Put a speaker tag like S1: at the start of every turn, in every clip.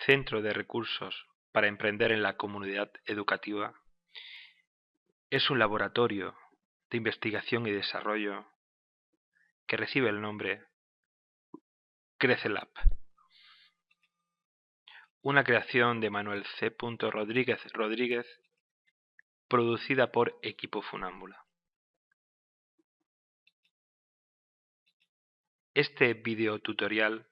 S1: centro de recursos para emprender en la comunidad educativa, es un laboratorio de investigación y desarrollo que recibe el nombre CreceLab, una creación de Manuel C. Rodríguez, producida por Equipo Funámbula. Este videotutorial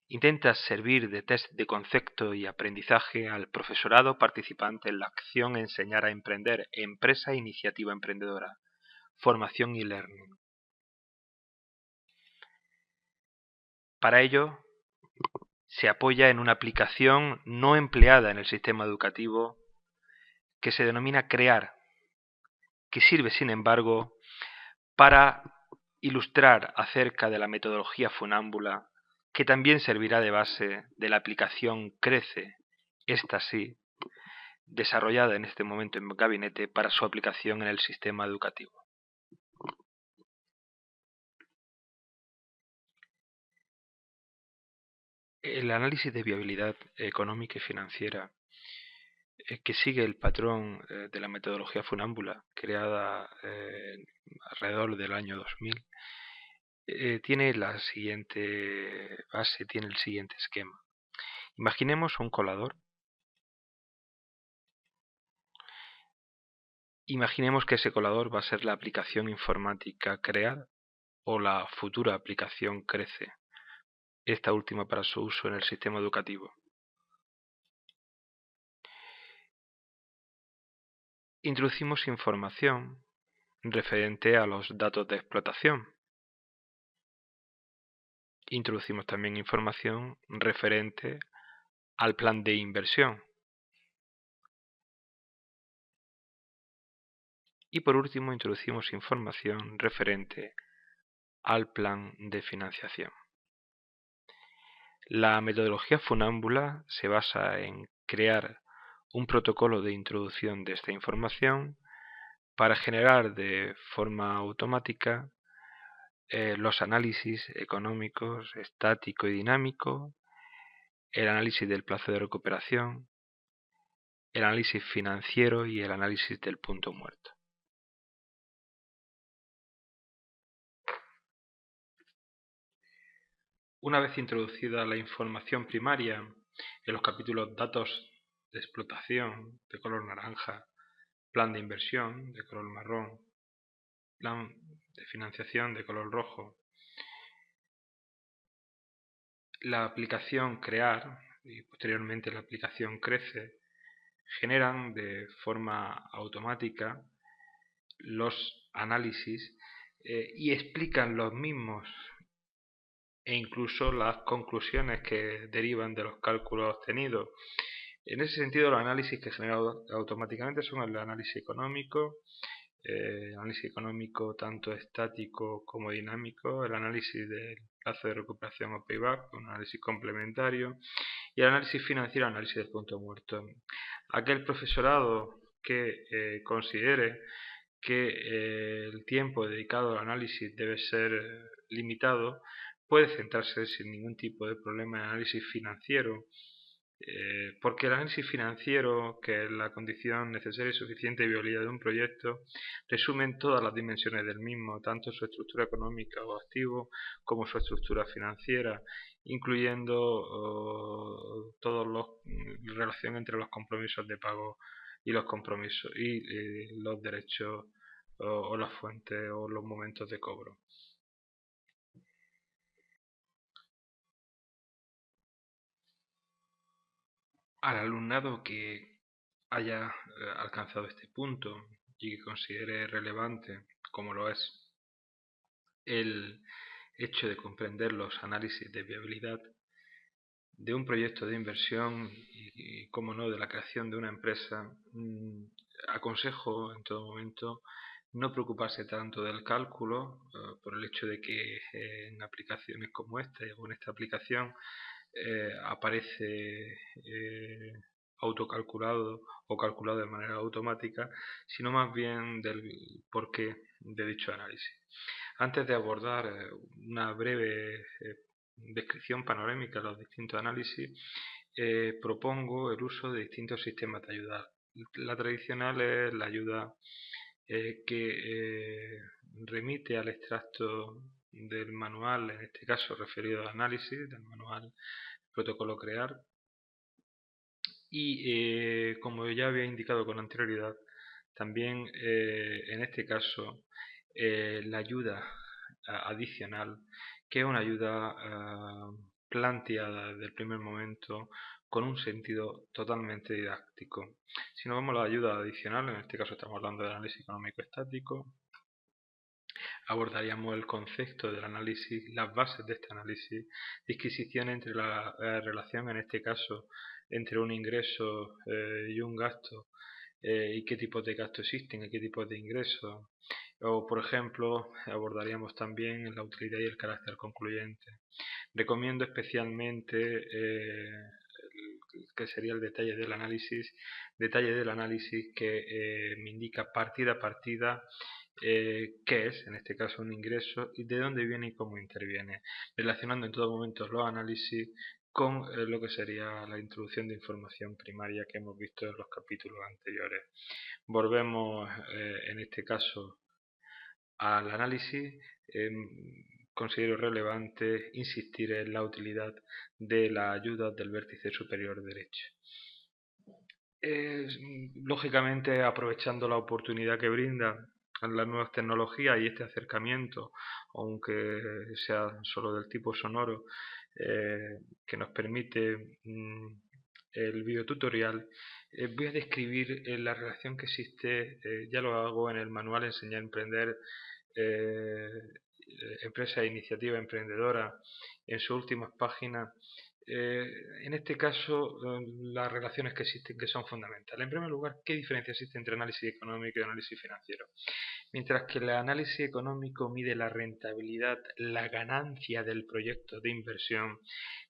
S1: intenta servir de test de concepto y aprendizaje al profesorado participante en la acción Enseñar a Emprender, Empresa e Iniciativa Emprendedora, Formación y Learning. Para ello, se apoya en una aplicación no empleada en el sistema educativo que se denomina Crear, que sirve, sin embargo, para ilustrar acerca de la metodología funámbula, que también servirá de base de la aplicación Crece, esta sí, desarrollada en este momento en Gabinete para su aplicación en el sistema educativo. El análisis de viabilidad económica y financiera, que sigue el patrón de la metodología funámbula creada alrededor del año 2000, tiene la siguiente base, tiene el siguiente esquema. Imaginemos un colador. Imaginemos que ese colador va a ser la aplicación informática Crear o la futura aplicación Crece, esta última para su uso en el sistema educativo. Introducimos información referente a los datos de explotación. Introducimos también información referente al plan de inversión. Y por último introducimos información referente al plan de financiación. La metodología funámbula se basa en crear un protocolo de introducción de esta información para generar de forma automática los análisis económicos, estático y dinámico, el análisis del plazo de recuperación, el análisis financiero y el análisis del punto muerto. Una vez introducida la información primaria en los capítulos datos de explotación de color naranja, plan de inversión de color marrón, plan de financiación de color rojo, la aplicación Crear y posteriormente la aplicación Crece generan de forma automática los análisis y explican los mismos e incluso las conclusiones que derivan de los cálculos obtenidos. En ese sentido, los análisis que generan automáticamente son el análisis económico tanto estático como dinámico, el análisis del plazo de recuperación o payback, un análisis complementario, y el análisis financiero, análisis del punto muerto. Aquel profesorado que considere que el tiempo dedicado al análisis debe ser limitado, puede centrarse sin ningún tipo de problema en el análisis financiero, porque el análisis financiero, que es la condición necesaria y suficiente de viabilidad de un proyecto, resumen todas las dimensiones del mismo, tanto su estructura económica o activo como su estructura financiera, incluyendo toda la relación entre los compromisos de pago y los compromisos y los derechos o las fuentes o los momentos de cobro. Al alumnado que haya alcanzado este punto y que considere relevante, como lo es el hecho de comprender los análisis de viabilidad de un proyecto de inversión y como no, de la creación de una empresa, aconsejo en todo momento no preocuparse tanto del cálculo por el hecho de que en aplicaciones como esta o en esta aplicación aparece autocalculado o calculado de manera automática, sino más bien del porqué de dicho análisis. Antes de abordar una breve descripción panorámica de los distintos análisis, propongo el uso de distintos sistemas de ayuda. La tradicional es la ayuda que remite al extracto del manual, en este caso referido al análisis, del manual protocolo CREAR. Y como ya había indicado con anterioridad, también en este caso la ayuda adicional, que es una ayuda planteada desde el primer momento con un sentido totalmente didáctico. Si nos vamos a la ayuda adicional, en este caso estamos hablando de análisis económico estático, abordaríamos el concepto del análisis, las bases de este análisis, disquisición entre la relación, en este caso, entre un ingreso y un gasto, y qué tipos de gastos existen y qué tipos de ingresos. O, por ejemplo, abordaríamos también la utilidad y el carácter concluyente. Recomiendo especialmente que sería el detalle del análisis que me indica partida a partida qué es, en este caso, un ingreso y de dónde viene y cómo interviene, relacionando en todo momento los análisis con lo que sería la introducción de información primaria que hemos visto en los capítulos anteriores. Volvemos en este caso al análisis. Considero relevante insistir en la utilidad de la ayuda del vértice superior derecho. Lógicamente, aprovechando la oportunidad que brinda las nuevas tecnologías y este acercamiento, aunque sea solo del tipo sonoro, que nos permite el videotutorial, voy a describir la relación que existe, ya lo hago en el manual Enseñar a Emprender, Empresa e Iniciativa Emprendedora, en sus últimas páginas. En este caso, las relaciones que existen que son fundamentales. En primer lugar, ¿qué diferencia existe entre análisis económico y análisis financiero? Mientras que el análisis económico mide la rentabilidad, la ganancia del proyecto de inversión,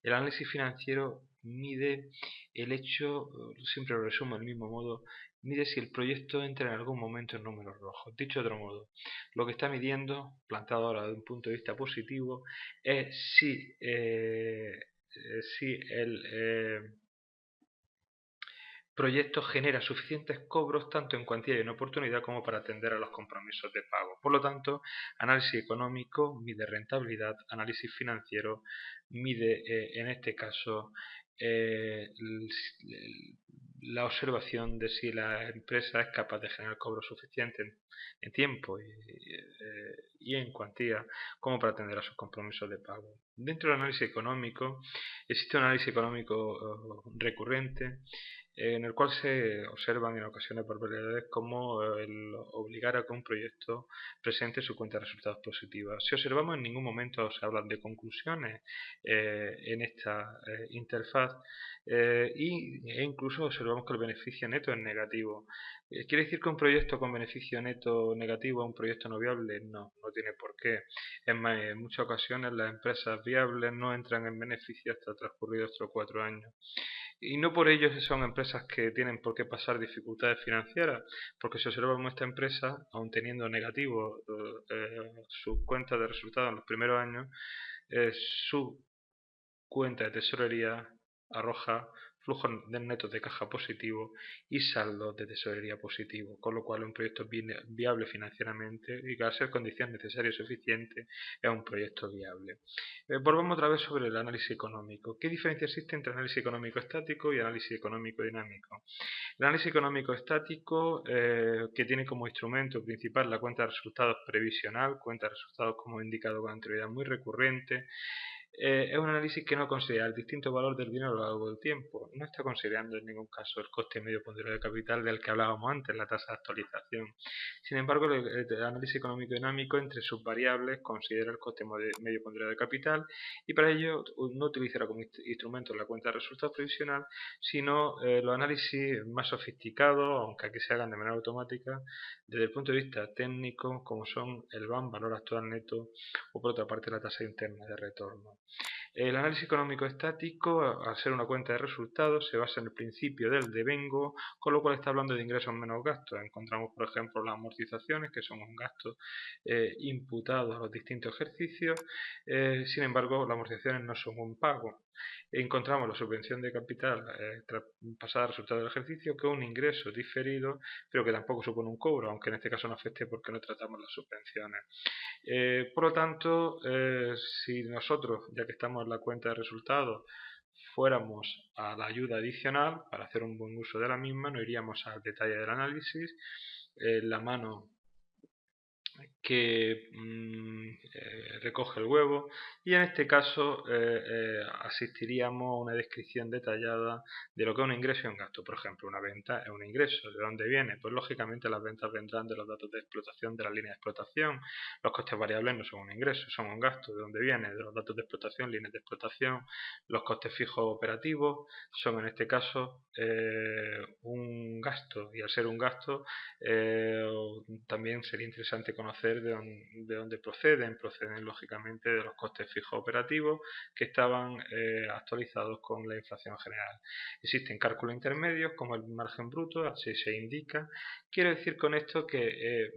S1: el análisis financiero mide el hecho, siempre lo resumo del mismo modo, mide si el proyecto entra en algún momento en números rojos. Dicho de otro modo, lo que está midiendo, planteado ahora desde un punto de vista positivo, es si el proyecto genera suficientes cobros tanto en cuantía y en oportunidad como para atender a los compromisos de pago. Por lo tanto, análisis económico mide rentabilidad, análisis financiero mide en este caso la observación de si la empresa es capaz de generar cobros suficientes en tiempo y en cuantía como para atender a sus compromisos de pago. Dentro del análisis económico existe un análisis económico recurrente en el cual se observan en ocasiones barbaridades como el obligar a que un proyecto presente su cuenta de resultados positiva. Si observamos, en ningún momento se hablan de conclusiones en esta interfaz e incluso observamos que el beneficio neto es negativo. ¿Quiere decir que un proyecto con beneficio neto negativo es un proyecto no viable? No, no tiene por qué. Es más, en muchas ocasiones las empresas viables no entran en beneficio hasta transcurridos 3 o 4 años. Y no por ello son empresas que tienen por qué pasar dificultades financieras, porque si observamos esta empresa, aun teniendo negativo sus cuentas de resultados en los primeros años, su cuenta de tesorería arroja flujos netos de caja positivo y saldo de tesorería positivo, con lo cual es un proyecto viable financieramente y que al ser condición necesaria y suficiente es un proyecto viable. Volvamos otra vez sobre el análisis económico. ¿Qué diferencia existe entre análisis económico estático y análisis económico dinámico? El análisis económico estático, que tiene como instrumento principal la cuenta de resultados previsional, cuenta de resultados como he indicado con anterioridad muy recurrente, es un análisis que no considera el distinto valor del dinero a lo largo del tiempo. No está considerando en ningún caso el coste medio ponderado de capital del que hablábamos antes, la tasa de actualización. Sin embargo, el análisis económico dinámico, entre sus variables, considera el coste medio ponderado de capital y para ello no utilizará como instrumento la cuenta de resultados previsional, sino los análisis más sofisticados, aunque aquí se hagan de manera automática, desde el punto de vista técnico, como son el VAM, valor actual neto, o por otra parte la tasa interna de retorno. El análisis económico estático, al ser una cuenta de resultados, se basa en el principio del devengo, con lo cual está hablando de ingresos menos gastos. Encontramos, por ejemplo, las amortizaciones, que son un gasto imputado a los distintos ejercicios. Sin embargo, las amortizaciones no son un pago. Encontramos la subvención de capital tras pasar al resultado del ejercicio, que es un ingreso diferido, pero que tampoco supone un cobro, aunque en este caso no afecte porque no tratamos las subvenciones. Por lo tanto, si nosotros, ya que estamos en la cuenta de resultados, fuéramos a la ayuda adicional para hacer un buen uso de la misma, no iríamos al detalle del análisis. La mano que recoge el huevo, y en este caso asistiríamos a una descripción detallada de lo que es un ingreso y un gasto. Por ejemplo, una venta es un ingreso. ¿De dónde viene? Pues lógicamente las ventas vendrán de los datos de explotación de la línea de explotación. Los costes variables no son un ingreso, son un gasto. ¿De dónde viene? De los datos de explotación, líneas de explotación. Los costes fijos operativos son en este caso un gasto, y al ser un gasto también sería interesante conocer de dónde proceden. Proceden lógicamente de los costes fijos operativos que estaban actualizados con la inflación general. Existen cálculos intermedios como el margen bruto, así se indica. Quiero decir con esto que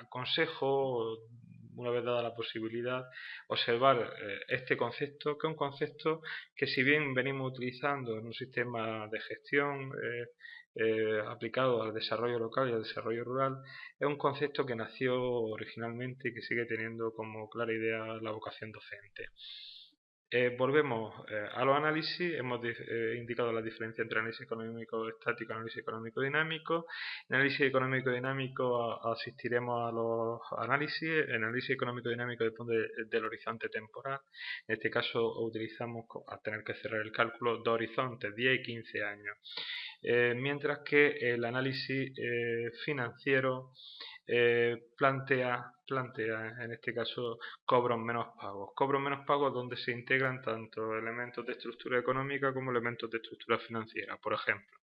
S1: aconsejo, una vez dada la posibilidad, observar este concepto, que es un concepto que, si bien venimos utilizando en un sistema de gestión aplicado al desarrollo local y al desarrollo rural, es un concepto que nació originalmente y que sigue teniendo como clara idea la vocación docente. Volvemos a los análisis. Hemos indicado la diferencia entre análisis económico estático y análisis económico dinámico. En análisis económico dinámico asistiremos a los análisis. En análisis económico dinámico depende del horizonte temporal. En este caso utilizamos, al tener que cerrar el cálculo, dos horizontes, 10 y 15 años. Mientras que el análisis financiero plantea en este caso cobros menos pagos donde se integran tanto elementos de estructura económica como elementos de estructura financiera. Por ejemplo,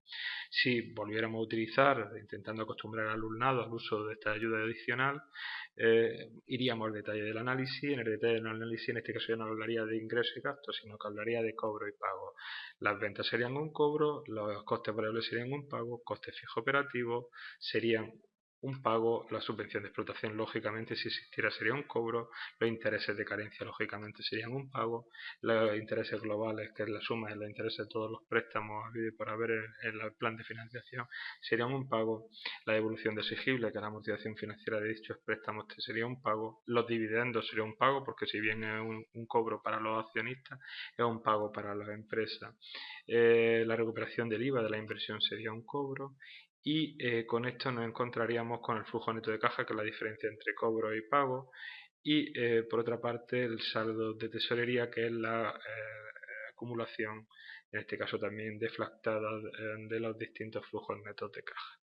S1: si volviéramos a utilizar, intentando acostumbrar al alumnado al uso de esta ayuda adicional, iríamos al detalle del análisis. En el detalle del análisis, en este caso, ya no hablaría de ingresos y gastos, sino que hablaría de cobro y pago. Las ventas serían un cobro, los costes variables serían un pago, costes fijos operativos serían un pago, la subvención de explotación lógicamente, si existiera, sería un cobro, los intereses de carencia lógicamente serían un pago, los intereses globales, que es la suma de los intereses de todos los préstamos habidos por haber en el plan de financiación, serían un pago, la devolución de exigible, que es la amortización financiera de dichos préstamos, sería un pago, los dividendos sería un pago, porque si bien es un cobro para los accionistas, es un pago para las empresas. La recuperación del IVA de la inversión sería un cobro, y con esto nos encontraríamos con el flujo neto de caja, que es la diferencia entre cobro y pago, y por otra parte el saldo de tesorería, que es la acumulación, en este caso también deflactada, de los distintos flujos netos de caja.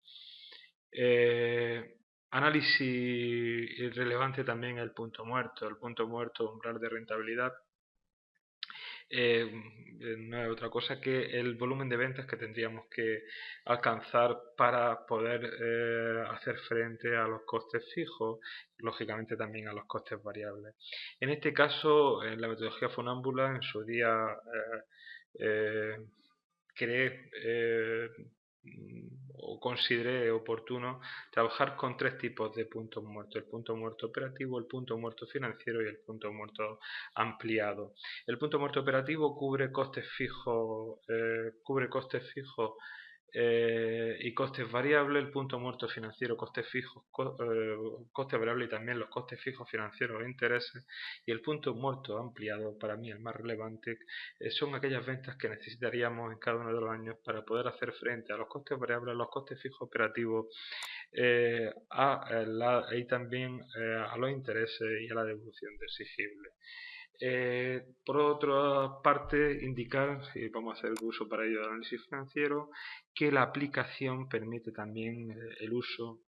S1: Análisis relevante también el punto muerto. El punto muerto, umbral de rentabilidad, no es otra cosa que el volumen de ventas que tendríamos que alcanzar para poder hacer frente a los costes fijos, lógicamente también a los costes variables. En este caso, en la metodología Funámbula, en su día creé o consideré oportuno trabajar con tres tipos de puntos muertos: el punto muerto operativo, el punto muerto financiero y el punto muerto ampliado. El punto muerto operativo cubre costes fijos, y costes variables. El punto muerto financiero, costes fijos, costes variables, y también los costes fijos financieros e intereses. Y el punto muerto ampliado, para mí el más relevante, son aquellas ventas que necesitaríamos en cada uno de los años para poder hacer frente a los costes variables, a los costes fijos operativos, y también a los intereses y a la devolución de exigible. Por otra parte, indicar, si vamos a hacer uso para ello del análisis financiero, que la aplicación permite también el uso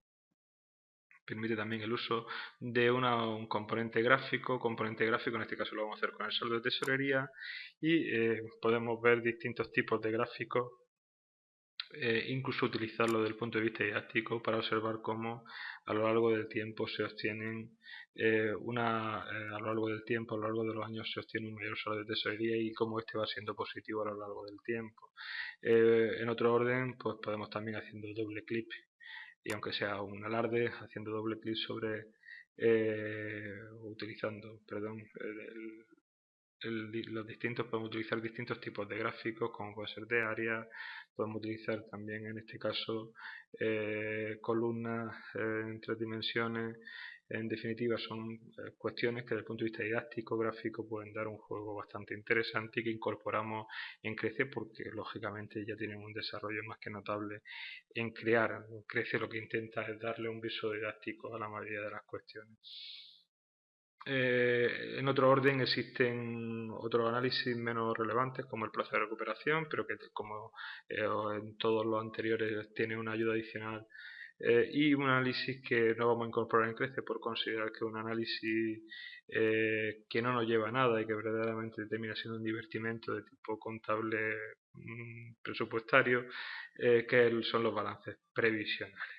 S1: de un componente gráfico. En este caso lo vamos a hacer con el saldo de tesorería, y podemos ver distintos tipos de gráficos, incluso utilizarlo desde el punto de vista didáctico para observar cómo a lo largo del tiempo se obtienen a lo largo de los años se obtiene un mayor saldo de tesorería, y cómo este va siendo positivo a lo largo del tiempo. En otro orden, pues podemos también, haciendo doble clic, y aunque sea un alarde, haciendo doble clic sobre utilizando, perdón, podemos utilizar distintos tipos de gráficos, como puede ser de área, podemos utilizar también en este caso columnas en 3 dimensiones. En definitiva, son cuestiones que desde el punto de vista didáctico, gráfico, pueden dar un juego bastante interesante y que incorporamos en Crece porque lógicamente ya tienen un desarrollo más que notable en crear. Crece lo que intenta es darle un viso didáctico a la mayoría de las cuestiones. En otro orden existen otros análisis menos relevantes como el plazo de recuperación, pero que como en todos los anteriores tiene una ayuda adicional y un análisis que no vamos a incorporar en Crece por considerar que es un análisis que no nos lleva a nada y que verdaderamente termina siendo un divertimento de tipo contable presupuestario, que son los balances previsionales.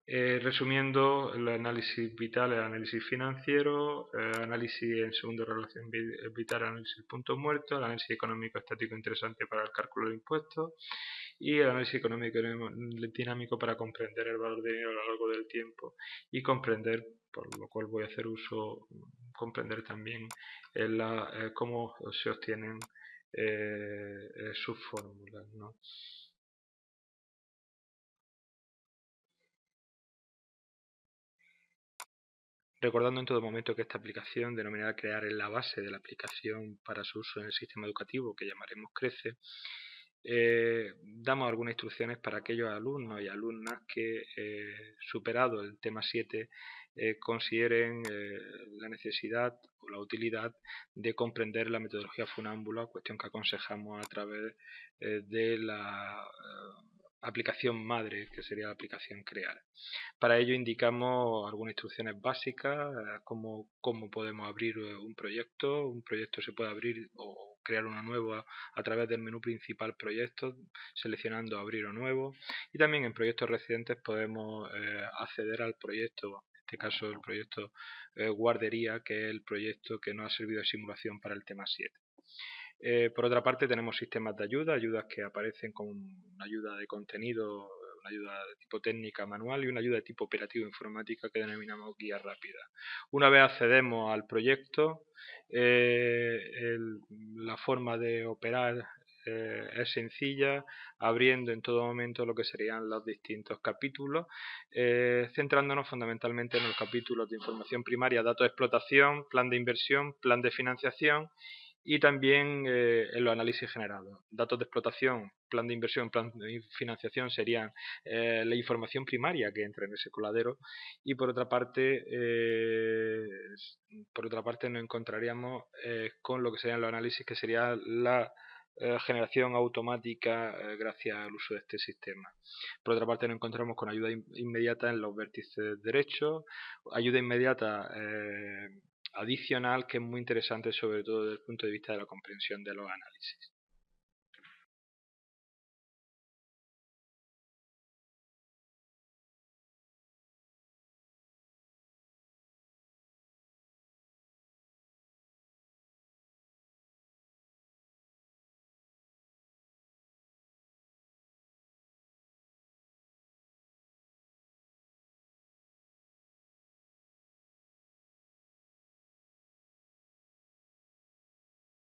S1: Resumiendo, el análisis vital, el análisis financiero, análisis en segundo relación vital, análisis puntos muertos, el análisis económico estático interesante para el cálculo de impuestos y el análisis económico dinámico para comprender el valor de dinero a lo largo del tiempo y comprender, por lo cual voy a hacer uso, comprender también cómo se obtienen sus fórmulas, ¿no? Recordando en todo momento que esta aplicación, denominada Crear, es la base de la aplicación para su uso en el sistema educativo que llamaremos Crece, damos algunas instrucciones para aquellos alumnos y alumnas que, superado el tema 7, consideren la necesidad o la utilidad de comprender la metodología funámbula, cuestión que aconsejamos a través de la aplicación madre, que sería la aplicación Crear. Para ello indicamos algunas instrucciones básicas, como cómo podemos abrir un proyecto. Un proyecto se puede abrir o crear uno nuevo a través del menú principal proyectos, seleccionando abrir o nuevo. Y también en proyectos recientes podemos acceder al proyecto, en este caso el proyecto guardería, que es el proyecto que nos ha servido de simulación para el tema 7. Por otra parte tenemos sistemas de ayuda, ayudas que aparecen con una ayuda de contenido, una ayuda de tipo técnica manual y una ayuda de tipo operativo informática que denominamos guía rápida. Una vez accedemos al proyecto, la forma de operar es sencilla, abriendo en todo momento lo que serían los distintos capítulos, centrándonos fundamentalmente en los capítulos de información primaria, datos de explotación, plan de inversión, plan de financiación y también en los análisis generados. Datos de explotación, plan de inversión, plan de financiación serían la información primaria que entra en ese coladero y por otra parte nos encontraríamos con lo que serían los análisis, que sería la generación automática gracias al uso de este sistema. Por otra parte nos encontramos con ayuda inmediata en los vértices derechos, ayuda inmediata adicional que es muy interesante sobre todo desde el punto de vista de la comprensión de los análisis.